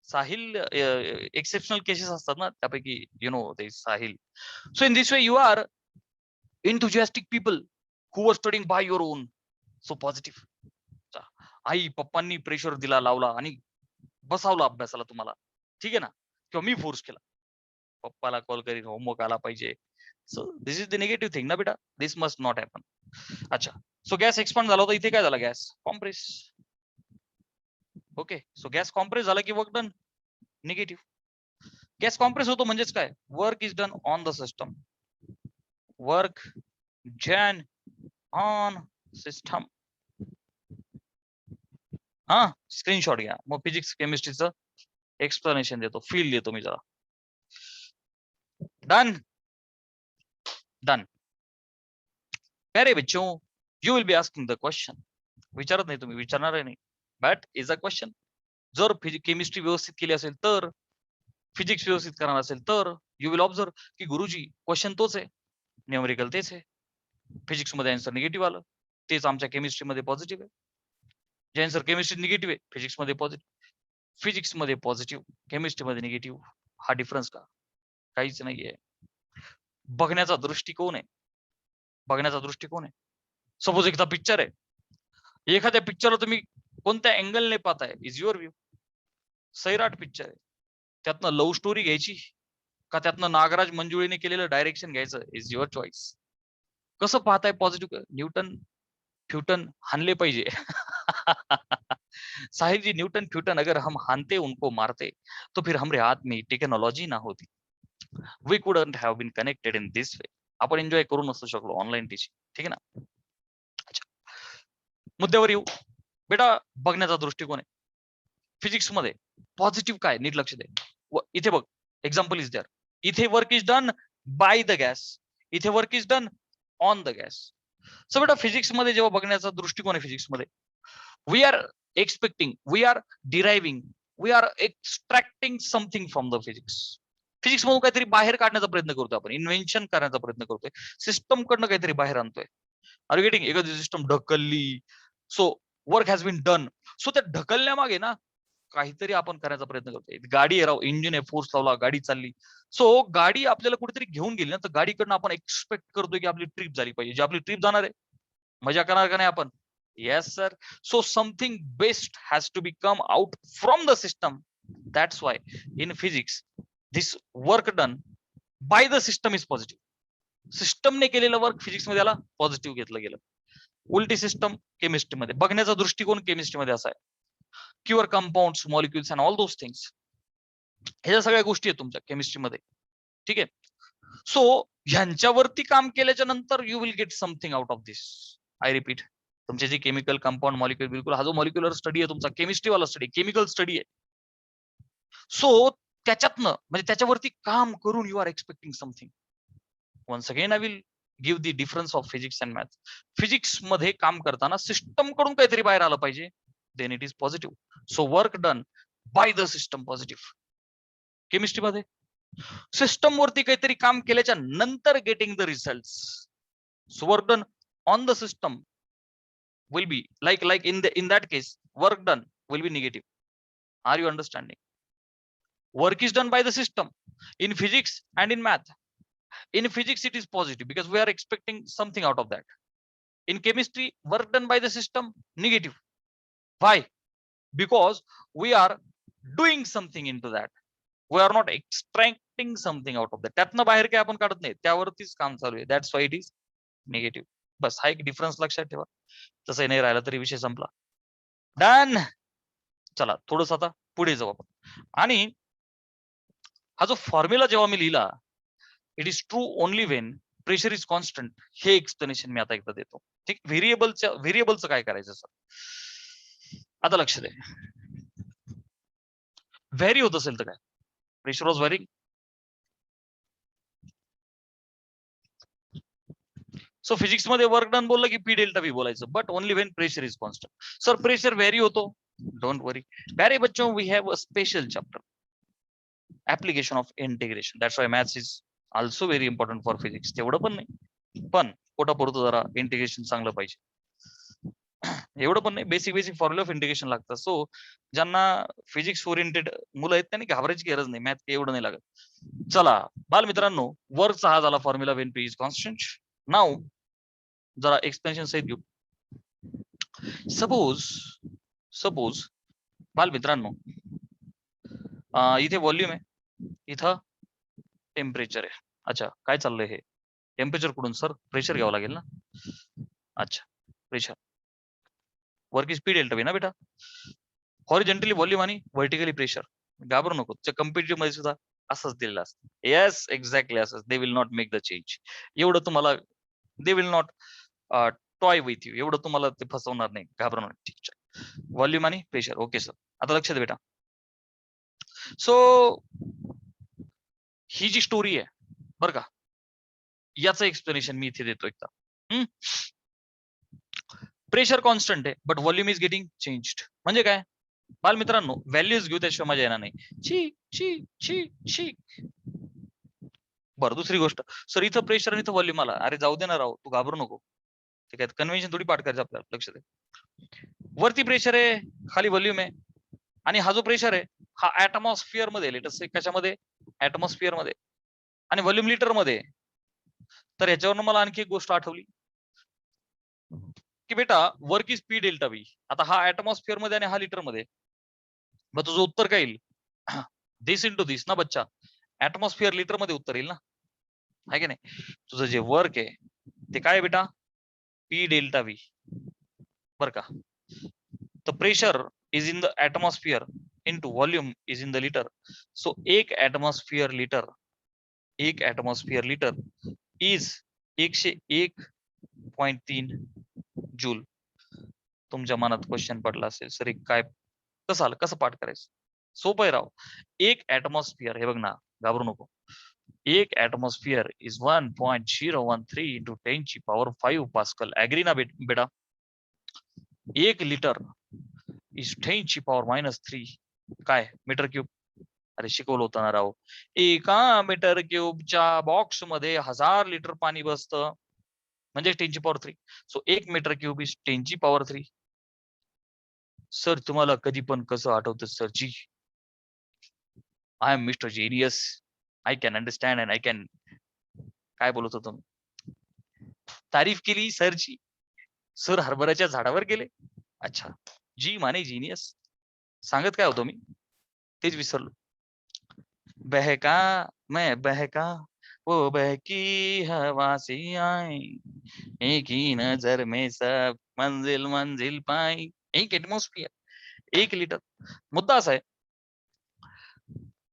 Sahil exceptional cases असतात ना, त्यापैकी ते Sahil. So in this way you are enthusiastic people who were studying by your own. So positive. आई पप्पांनी प्रेशर दिला, लावला आणि बसावला अभ्यासाला तुम्हाला, ठीक आहे ना, किंवा मी फोर्स केला, पप्पाला कॉल करीन, होमवर्क आला पाहिजे. So this is the negative thing ना बेटा, दिस मस्ट नॉट हॅपन. अच्छा, सो गॅस एक्सपांड झाला होता, इथे काय झाला, gas compress. Okay, so gas compress झाला की work done negative. Gas compress होतो म्हणजेच काय, work is done on the system, work done on system. हा, स्क्रीनशॉट घ्या, मग फिजिक्स केमिस्ट्रीचं एक्सप्लेनेशन देतो, फील देतो मी जरा. Done done. अरे बच्चों, you will be asking the question. विचारत नाही तुम्ही, विचारणार नाही, बट इज अ क्वेश्चन. जर केमिस्ट्री व्यवस्थित केली असेल तर, फिजिक्स व्यवस्थित करणार असेल तर, यू विल ऑब्झर्व की गुरुजी क्वेश्चन तोच आहे, न्यूमेरिकल तेच आहे, फिजिक्स मध्ये आन्सर निगेटिव्ह आलं, तेच आमच्या केमिस्ट्री मध्ये पॉझिटिव्ह आहे. जे आन्सर केमिस्ट्री निगेटिव्ह आहे, फिजिक्स मध्ये पॉझिटिव्ह, फिजिक्स मध्ये पॉझिटिव्ह, केमिस्ट्री मध्ये निगेटिव्ह. हा डिफरन्स का? काहीच नाहीये. बघण्याचा दृष्टिकोन आहे, बघण्याचा दृष्टिकोन आहे. सपोज एखादा पिक्चर आहे, एखाद्या पिक्चरला तुम्ही कोणत्या अँगलने पाहताय is your view. Sairat picture आहे, त्यातनं लव्ह स्टोरी घ्यायची का त्यातनं नागराज मंजुळीने केलेलं डायरेक्शन घ्यायचं, इज युअर चॉईस. कसं पाहताय पॉझिटिव्ह, न्यूटन फ्यूटन हानले पाहिजे. साहिल जी, न्यूटन फ्यूटन अगर हम हानते उनको मारते तो फिर हमरे हाथ में टेक्नॉलॉजी ना होती, we couldn't have been connected in this way. आपण एन्जॉय करू नसू शकलो ऑनलाईन टीचिंग, ठीक आहे ना. अच्छा, मुद्द्यावर येऊ बेटा. बघण्याचा दृष्टिकोन आहे फिजिक्स मध्ये पॉझिटिव्ह काय, नीट लक्ष दे. इथे बघ, एक्झाम्पल इज देअर. इथे work is done by the gas, इथे work is done on the gas. So बेटा फिजिक्स मध्ये जेव्हा बघण्याचा दृष्टिकोन आहे, फिजिक्स मध्ये we are expecting, we are deriving, we are extracting something from the physics. Physics मधून काहीतरी बाहेर काढण्याचा प्रयत्न करतोय आपण, इन्व्हेन्शन करण्याचा प्रयत्न करतोय, सिस्टम कडनं काहीतरी बाहेर आणतोय. Are you getting? एखादी सिस्टम ढकलली, so work has been done. So त्या ढकलण्यामागे ना काहीतरी आपण करण्याचा प्रयत्न करतोय. गाडी आहे राव, इंजिन आहे, फोर्स लावला, गाडी चालली. सो गाडी आपल्याला कुठेतरी घेऊन गेली ना, तर गाडीकडनं आपण एक्सपेक्ट करतोय की आपली ट्रिप झाली पाहिजे. जी आपली ट्रिप जाणार आहे, मजा करणार का नाही आपण? Yes sir. So something best has to be come out from the system. That's why in physics this work done by the system is positive. सिस्टमने केलेलं वर्क फिजिक्स मध्ये आला, पॉझिटिव्ह घेतलं गेलं. उलटी सिस्टम केमिस्ट्रीमध्ये, बघण्याचा दृष्टिकोन केमिस्ट्रीमध्ये असा आहे, cure compounds, molecules and all those things. ह्या सगळ्या गोष्टी आहेत तुमच्या केमिस्ट्रीमध्ये, ठीक आहे. सो ह्यांच्यावरती काम केल्याच्या नंतर you will get something out of this. I repeat, तुमचे जे केमिकल कंपाऊंड, मॉलिक्युल, बिलकुल हा जो मॉलिक्युलर स्टडी आहे तुमचा, केमिस्ट्रीवाला स्टडी, केमिकल स्टडी आहे. सो त्याच्यातनं म्हणजे त्याच्यावरती काम करून you are expecting something. Once again I will give the difference of physics and math. Physics मध्ये काम करताना सिस्टम कडून काहीतरी बाहेर आलं पाहिजे, then it is positive. So work done by the system positive. केमिस्ट्रीमध्ये सिस्टम वरती काहीतरी काम केल्याच्या नंतर getting the result, so work done on the system will be like in that case work done will be negative. Are you understanding? Work is done by the system in physics and in math. In physics it is positive because we are expecting something out of that. In chemistry, work done by the system negative. Why? Because we are doing something into that, we are not extracting something out of that. त्यातनं बाहेर काय आपण काढत नाही, त्यावरतीच काम चालू आहे. That's why it is negative. बस हा एक डिफरन्स लक्षात ठेवा. तसं नाही राहिला तरी विषय संपला. डन. चला थोडस आता पुढे जाऊ आपण. आणि हा जो फॉर्म्युला जेव्हा मी लिहिला, it is true only when pressure is constant, हे एक्सप्लेनेशन मी आता एकदा देतो. ठीक, व्हेरिएबलचं काय करायचं सर? आता लक्ष दे. व्हॅरी होत असेल तर काय, pressure was varying. So physics मध्ये वर्क डन बोललं की पी डेल्टा बी बोलायचं, but only when pressure is constant. Sir pressure vary होतो, डोंट वरी प्यारे बच्चों, we have a special chapter, application of integration. That's why maths is also very important for physics. तेवढं पण नाही, पण पोटापुरतं जरा integration चांगलं पाहिजे. एवढं पण नाही, basic basic formula of integration लागतं. सो ज्यांना फिजिक्स ओरिएंटेड मुलं आहेत त्यांनी घाबरायची गरज नाही, मॅथ एवढं नाही लागत. चला बालमित्रांनो, वरचा हा झाला formula when P is constant. नाव जरा एक्सप्लेनेशन सहित घेऊ. सपोज बालमित्रांनो, इथे व्हॉल्यूम आहे, इथं टेम्परेचर आहे. अच्छा, काय चाललंय हे? टेम्परेचर कुठून सर? प्रेशर घ्यावं लागेल ना. अच्छा, pressure, work is P delta V ना बेटा. हॉरिझॉन्टली व्हॉल्यूम आणि व्हर्टिकली प्रेशर. घाबरू नको, त्या कम्पिटिटिव्ह मध्ये सुद्धा असंच दिलेलं असतं. येस, एक्झॅक्टली असंच. They will not make the change. एवढं तुम्हाला, they will not toy with you, एवढं तुम्हाला ते फसवणार नाही, घाबरणार नाही. ठीक, व्हॉल्यूम आणि प्रेशर. ओके सर, आता लक्षात बेटा. सो ही जी स्टोरी आहे बरं का, याचं एक्सप्लेनेशन मी इथे देतो एकदा. प्रेशर कॉन्स्टंट आहे but volume is getting changed. म्हणजे काय बालमित्रांनो, व्हॅल्यूज घेऊ त्याशिवाय मजा येणार नाही. ची ची ची ची. बरं, दुसरी गोष्ट सर, इथं प्रेशर आणि इथं व्हॉल्यूम आला. अरे जाऊ दे ना राव, तू घाबरू नको. ठीक आहे, कन्व्हेन्शन थोडी पाठ करायचं आपल्याला, लक्ष दे. वरती प्रेशर आहे, खाली व्हॉल्यूम आहे, आणि हा जो प्रेशर आहे हा ऍटमॉस्फिअर मध्ये, लेटेस्ट कशामध्ये? ऍटमॉस्फिअर मध्ये, आणि व्हॉल्यूम लिटर मध्ये. तर याच्यावरनं मला आणखी एक गोष्ट आठवली की बेटा, work is P delta V. आता हा ऍटमॉस्फिअर मध्ये आणि हा लिटर मध्ये, मग तुझं उत्तर काय येईल? दिस इंटू दिस ना बच्चा. ऍटमॉस्फिअर लिटर मध्ये उत्तर येईल ना, आहे की नाही? तुझं जे वर्क आहे ते काय बेटा? पी डेल्टा व्ही, बर का. The pressure is in the atmosphere into volume is in the litre. So एक ऍटमॉस्फिअर लिटर इज 101.3 जूल. तुमच्या मनात क्वेश्चन पडला असेल, सर काय, कसं पाठ करायचं? सोपं आहे राव. एक ऍटमॉस्फिअर, हे बघ ना, घाबरू नको. एक atmosphere is 1.013 into 10⁵ pascal. Agree ना बेटा? एक लिटर इज 10⁻³ काय मीटर क्यूब. अरे शिकवलं होतं ना राव. एका मीटर क्यूबच्या बॉक्स मध्ये 1000 लिटर पाणी बसतं, म्हणजे 10⁻³ so 1 metre cube is 10⁻³. Sir तुम्हाला कधी पण कसं आठवतं sir ji? I am mister genius, I can understand and I can. काय बोलत होतो? तारीफ केली सरची. सर हरभऱ्याच्या झाडावर गेले. अच्छा, जी माने जीनियस. सांगत काय होतो मी, तेच विसरलो. बहका मैं बहका, वो बहकी हवा से आई, एक ही नजर में सब मंजिल मंजिल पाई. एक एटमॉस्फिअर, 1 लिटर. मुद्दा असा आहे,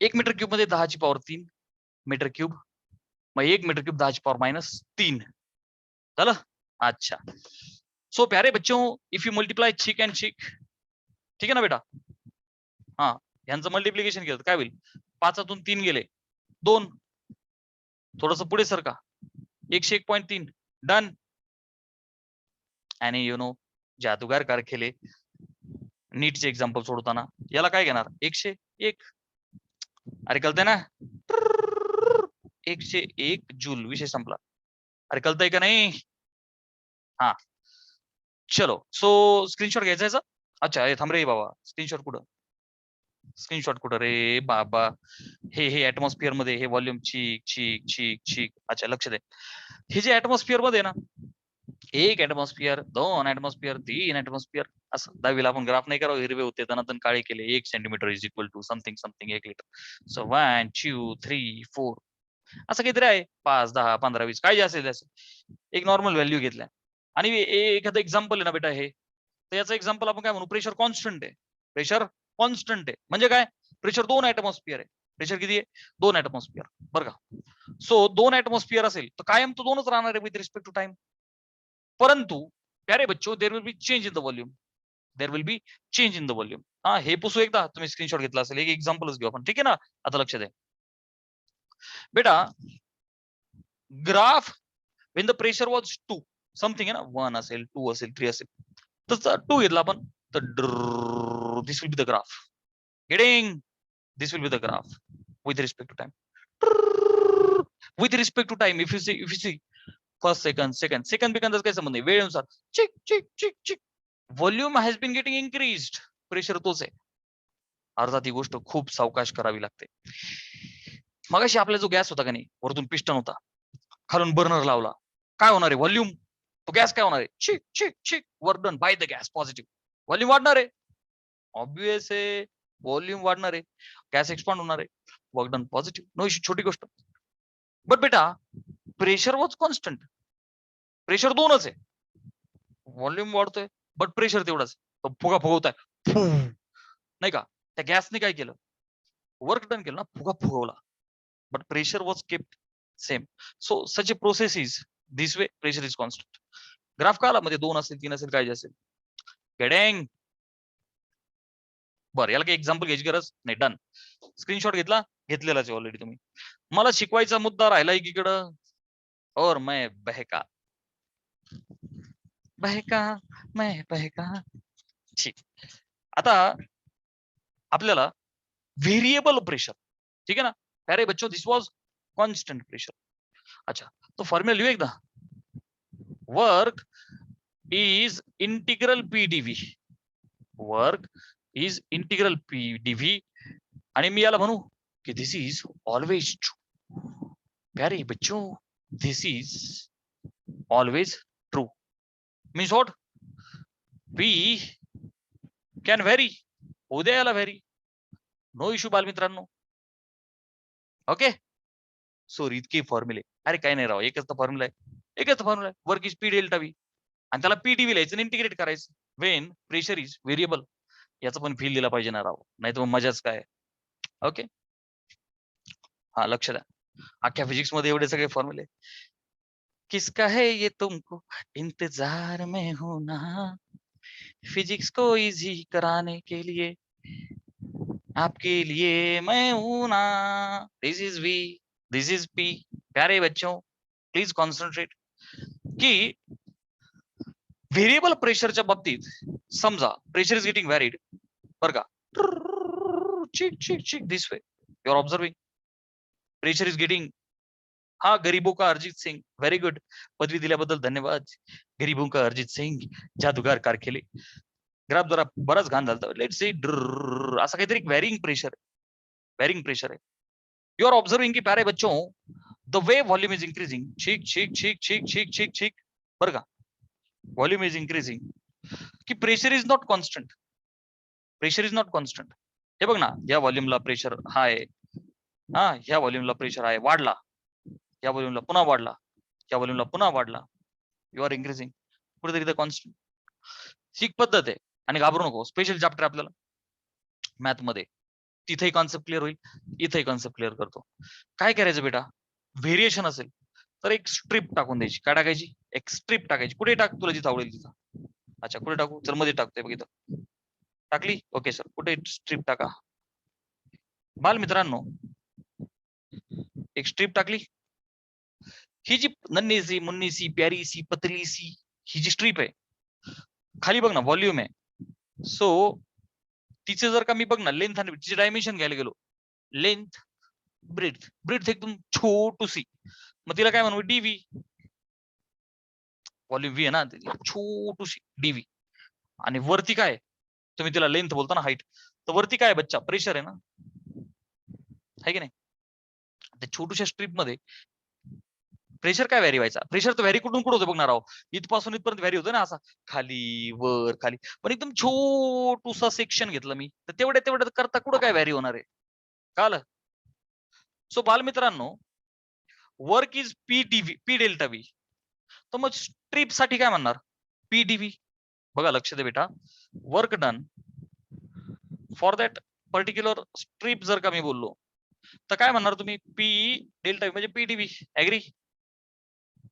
1 मीटर क्यूब मध्ये 10⁻³ मीटर क्यूब, मग 1 मीटर क्यूब 10⁻³ झालं. अच्छा, सो प्यारे बच्चों, if you multiply chick and chick, ठीक आहे ना बेटा? हा, यांचं मल्टिप्लिकेशन केलं काय होईल? 5 3 गेले 2, थोडस पुढे सरका, 101.3 डन. आणि यु नो, जादूगार कारखेले नीटचे एक्झाम्पल सोडताना याला काय घेणार? 101. अरे कळतंय ना? 101 जूल, विषय संपला. अरे कळतंय का नाही? हा, चलो. सो स्क्रीनशॉट घ्यायचा याचा. अच्छा, हे थांब रे बाबा, स्क्रीनशॉट कुठं रे बाबा? हे ऍटमॉस्फिअर मध्ये, हे व्हॉल्यूम चीक चीक चीक चीक. अच्छा, लक्ष दे. हे जे ऍटमॉस्फिअर मध्ये ना, 1 ऍटमॉस्फिअर, 2 ऍटमॉस्फिअर, 3 ऍटमॉस्फिअर, असं 10वीला आपण ग्राफ नाही करावं, हिरवे होते दनादन काळे केले. 1 centimetre is equal to something something 1 litre. So 1 2 3 4 असं काहीतरी आहे. 5 10 15 20 काय जे असेल त्याचं एक नॉर्मल व्हॅल्यू घेतल्या. आणि एखादं एक्झाम्पल आहे ना बेटा हे, तर याचं एक्झाम्पल आपण काय म्हणू? प्रेशर कॉन्स्टंट आहे. प्रेशर कॉन्स्टंट आहे म्हणजे काय? प्रेशर 2 ऍटमॉस्फिअर आहे. प्रेशर किती आहे? 2 ऍटमॉस्फिअर, बरं का. सो 2 ऍटमॉस्फिअर असेल तर कायम तो 2च राहणार आहे विथ रिस्पेक्ट टू टाइम. परंतु प्यारे बच्चो, there will be change in the volume. हा, हे पुसू एकदा. तुम्ही स्क्रीनशॉट घेतला असेल, एक एक्झाम्पलच घेऊ आपण, ठीक आहे ना? आता लक्ष द्या बेटा. Graph Wien the pressure was 2 something आहे ना, 1 असेल, 2 असेल, 3 असेल, तर 2 घेतला आपण, तर this will be the graph. Getting? This will be the graph with respect to time. With respect to time, if you see first second बिकंद काही संबंध नाही, वेळेनुसार चिक चिक चिक चिक. Volume has been getting increased, pressure तोच आहे. अर्थात ही गोष्ट खूप सावकाश करावी लागते. मगाशी आपला जो गॅस होता का नाही, वरतून पिस्टन होता, खालून बर्नर लावला, काय होणार आहे? व्हॉल्यूम, तो गॅस काय होणार आहे? चिक चिक चिक, work done by the gas positive. Volume वाढणार आहे, ऑब्विस आहे, व्हॉल्यूम वाढणार आहे, गॅस एक्सपांड होणार आहे, work done positive, no issue, छोटी गोष्ट. बट बेटा प्रेशर वॉज कॉन्स्टंट, प्रेशर 2च आहे, व्हॉल्यूम वाढतोय बट प्रेशर तेवढाच, फुगा फुगवताय नाही का? त्या गॅसने काय केलं? वर्क डन केलं ना, फुगा फुगवला, but pressure was kept same. So such a process is this way, pressure is constant. Graph का आला मध्ये 2 असेल, 3 असेल, काय असेल, गेडिंग. बरं, याला काही एक्झाम्पल घ्यायची गरज नाही, डन. स्क्रीनशॉट घेतलेलाच आहे ऑलरेडी तुम्ही. मला शिकवायचा मुद्दा राहिला एकीकडं, और मैं बहका बहका मैं बहका. ठीक, आता आपल्याला व्हेरिएबल प्रेशर, ठीक आहे ना अरे बच्चों, दिस वॉज कॉन्स्टंट प्रेशर. अच्छा, तो फॉर्म्युला लिहू एकदा. Work is integral PDV, work is integral PDV, आणि मी याला म्हणू की दिस इज ऑलवेज ट्रू. प्यारे बच्चों, this is always true. Means what? P can vary, उद्या याला व्हेरी, नो इश्यू बालमित्रांनो. ओके, सो इतके फॉर्म्युले, अरे काय नाही राव, एकच तर फॉर्म्युला आहे, एकच तर फॉर्म्युला आहे, work is P delta V, आणि त्याला पीडीव्ही लिहायचं आणि इंटिग्रेट करायचं. वेन प्रेशर इज व्हेरिएबल, याचा पण फील दिला पाहिजे ना राव, नाही तर मजाच काय. ओके, हा लक्ष द्या, अख्ख्या फिजिक्स मध्ये एवढे सगळे फॉर्म्युले. किसका है ये तुमको इंतजार में हूं ना, फिजिक्स को इजी कराने के लिए आपके लिए मैं हूं ना. This is V, this is P. प्यारे बच्चों प्लीज कॉन्सन्ट्रेट, की व्हेरिएबल प्रेशरच्या बाबतीत समजा प्रेशर इज गेटिंग व्हॅरिड, बरं का, चिक चिक चिक, this way you are observing, pressure is getting. हा, गरीबों का अरिजित सिंग, व्हेरी गुड, पदवी दिल्याबद्दल धन्यवाद. गरीबों का अरिजित सिंग, जादूगार कारखेले. ग्राफ जरा बराच घाण झाला, लेट्स सी, असं काहीतरी व्हॅरिंग प्रेशर, व्हॅरिंग प्रेशर आहे. यू आर ऑब्झर्विंग की प्यारे बच्चों, the way volume is increasing, छिक छिक छिक छिक छिक छिक छिक, बरं का, व्हॉल्यूम इज इंक्रीजिंग, की pressure is not constant, pressure is not constant. हे बघ ना, या व्हॉल्यूमला प्रेशर हाय, हा, ह्या व्हॉल्यूमला प्रेशर आहे, वाढला, या व्हॉल्यूमला पुन्हा वाढला, या व्हॉल्यूमला पुन्हा वाढला, यू आर इन्क्रीजिंग, कुठेतरी तर कॉन्स्टंट. ही पद्धत आहे, आणि घाबरू नको, स्पेशल चॅप्टर आपल्याला मॅथ मध्ये, तिथेही कॉन्सेप्ट क्लिअर होईल, इथेही कॉन्सेप्ट क्लिअर करतो. काय करायचं बेटा, व्हेरिएशन असेल तर एक स्ट्रिप टाकून द्यायची. काय टाकायची? एक स्ट्रिप टाकायची. कुठे टाक, तुला जिथं आवडेल तिथं. अच्छा, कुठे टाकू? चल मध्ये टाकतोय बघ, इथं टाकली. ओके सर, कुठे स्ट्रिप टाका. बाल मित्रांनो, एक स्ट्रिप टाकली. ही जी नन्ही सी मुन्नी सी प्यारी सी पतली सी ही जी स्ट्रिप आहे, खाली बघ ना व्हॉल्यूम आहे. सो तिचे जर का मी बघ ना लेंथ आणि तिचे डायमेन्शन घ्यायला गेलो, लेंथ ब्रेथ, ब्रेथ एकदम छोटूसी, मग तिला काय म्हणू, डीव्ही. व्हॉल्यूम व्ही आहे ना, छोटूशी डीव्ही. आणि वरती काय, तुम्ही तिला लेंथ बोलता ना, हाईट, तर वरती काय बच्चा, प्रेशर आहे ना, आहे की नाही. त्या छोटूशा स्ट्रिप मध्ये प्रेशर काय व्हॅरी व्हायचा, प्रेशर तर व्हॅरी कुठून कुठं होतं बघणार आहोत, इथपासून इथपर्यंत व्हॅरी होतं ना, असा खाली वर खाली, पण एकदम छोटूसा सेक्शन घेतलं मी, तर तेवढ्या करता कुठं काय व्हॅरी होणार आहे, कळलं. सो बालमित्रांनो, work is P DV, P delta V, तर मग स्ट्रिप साठी काय म्हणणार, पी डीव्ही. बघा लक्ष दे बेटा, work done for that particular strip जर का मी बोललो, तर काय म्हणणार तुम्ही, पी डेल्टा व्ही म्हणजे पी डीव्ही. ऍग्री,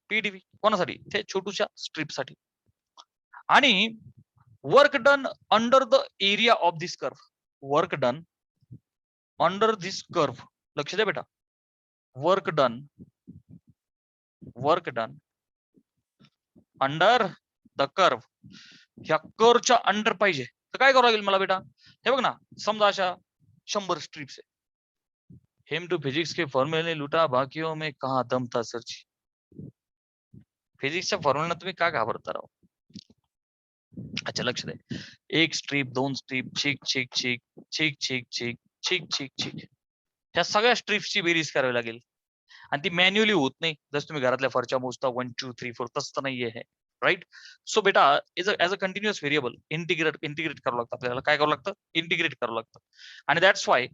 पीडीव्ही कोणासाठी, ते छोटूशा स्ट्रिप साठी. आणि work done under the area of this curve, work done under this curve, लक्ष द्या बेटा, work done under the curve, ह्या कर्वच्या अंडर पाहिजे, तर काय करावं लागेल मला बेटा, हे बघ ना, समजा अशा 100 स्ट्रिप्स आहे. हेम टू फिजिक्स के फॉर्म्युले लुटा बाकियों में कहा दम था सरची. फिजिक्सच्या फॉर्म्युला तुम्ही का घाबरता राव, अच्छा लक्ष दे, एक स्ट्रीप, दोन स्ट्रीप, छिक छिक छिक छिक छिक छिक छिक छिक छिक, ह्या सगळ्या स्ट्रीप्सची बेरीज करावी लागेल आणि ती मॅन्युअली होत नाही. जसं तुम्ही घरातल्या फरच्या मोजता 1 2 3 4 तसं नाहीये हे, राईट. सो बेटा as a continuous variable integrate करावं लागतं आपल्याला. काय करावं लागतं? इंटिग्रेट करावं लागतं. आणि that's why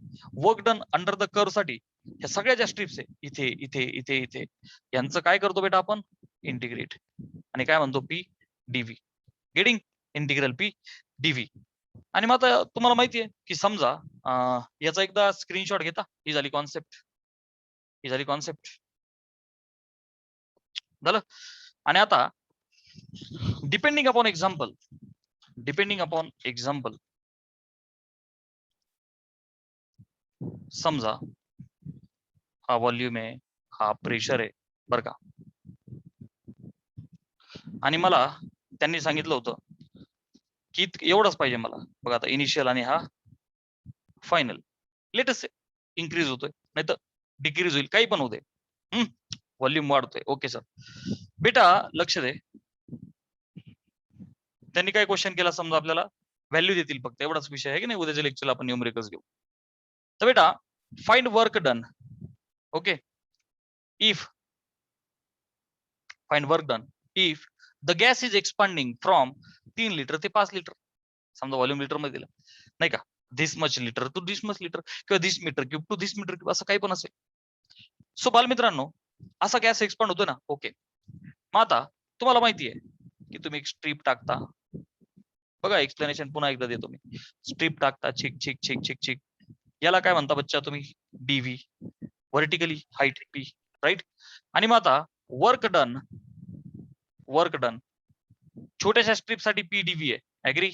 work done under the curve साठी ह्या सगळ्या ज्या स्ट्रीप्स आहे इथे इथे इथे इथे यांचं काय करतो बेटा आपण? इंटिग्रेट. आणि काय म्हणतो? P DV. Getting? Integral P DV. आणि मग आता तुम्हाला माहिती आहे की समजा याचा एकदा स्क्रीनशॉट घेता. ही झाली कॉन्सेप्ट, ही झाली कॉन्सेप्ट झालं. आणि आता depending upon example, depending upon example, समजा हा व्हॉल्यूम आहे, हा प्रेशर आहे बरं का. आणि मला त्यांनी सांगितलं होतं की एवढंच पाहिजे मला. बघा आता इनिशियल आणि हा फायनल. लेटेस्ट इन्क्रीज होतोय नाही तर डिक्रीज होईल, काही पण होते. व्हॉल्यूम वाढतोय. Okay sir. बेटा लक्ष दे, त्यांनी काय क्वेश्चन केला समजा आपल्याला व्हॅल्यू देतील फक्त, एवढाच विषय आहे की नाही. उद्याच्या लेक्चरला आपण न्यूमरिकल्स घेऊ. तर बेटा find work done. Okay. If find work done if the gas is expanding from 3 litre ते 5 लिटर. समजा व्हॉल्यूम लिटर मध्ये दिला नाही का, this much litre to this much litre किंवा this metre cube to this metre cube असं काही पण असेल. सो बालमित्रांनो असा गॅस एक्सपांड होतो ना. ओके. मग आता तुम्हाला माहिती आहे की तुम्ही एक स्ट्रीप टाकता. बघा एक्सप्लेनेशन पुन्हा एकदा देतो मी. स्ट्रीप टाकता, छिक छिक छिक छिक छिक, याला काय म्हणता बच्चा तुम्ही? DV. Vertically height P, right. आणि मग आता वर्क डन, वर्क डन छोट्याशा स्ट्रीप साठी पी डीव्ही आहे. Agree?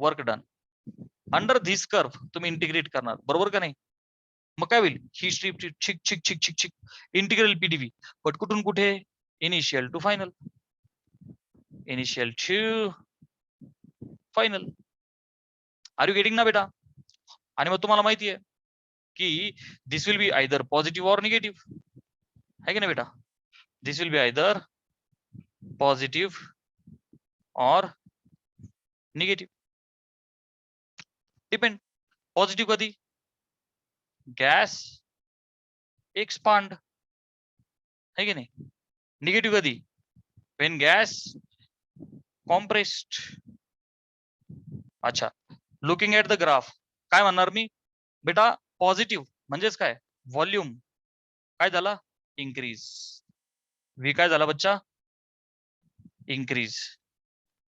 Work done under this curve तुम्ही इंटिग्रेट करणार, बरोबर का नाही? मग काय होईल? ही स्ट्रीप छिक छिक छिक छिक छिक इंटिग्रल पीडीव्ही. बट कुठून कुठे? Initial to final, initial to final. Are you getting ना बेटा? आणि मग तुम्हाला माहिती आहे की this will be either positive or negative, है की नाही बेटा? This will be either positive or negative. Depend. Positive कधी? गॅस एक्सपांड, है की नाही? निगेटिव्ह कधी? When gas compressed. अच्छा, लुकिंग ऍट द ग्राफ काय म्हणणार मी बेटा? पॉझिटिव्ह म्हणजेच काय? व्हॉल्यूम काय झाला? इन्क्रीज. व्ही काय झाला बच्चा? इन्क्रीज.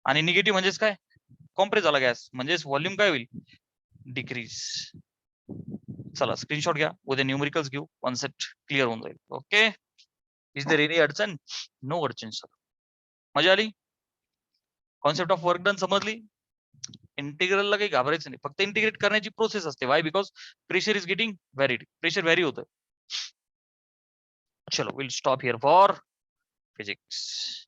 आणि निगेटिव्ह म्हणजेच काय? कॉम्प्रेस झाला गॅस, म्हणजेच व्हॉल्यूम काय होईल? डिक्रीज. चला स्क्रीनशॉट घ्या, उद्या न्यूमरिकल्स घेऊ, कॉन्सेप्ट क्लिअर होऊन जाईल. ओके. इज देअर एनी अडचण? नो अडचण सर. मजा आली? कॉन्सेप्ट ऑफ वर्क डन समजली? इंटिग्रलला काही घाबरायचं नाही, फक्त इंटिग्रेट करण्याची प्रोसेस असते. Why? Because pressure is getting varied, pressure vary होतं. चलो will stop here for physics.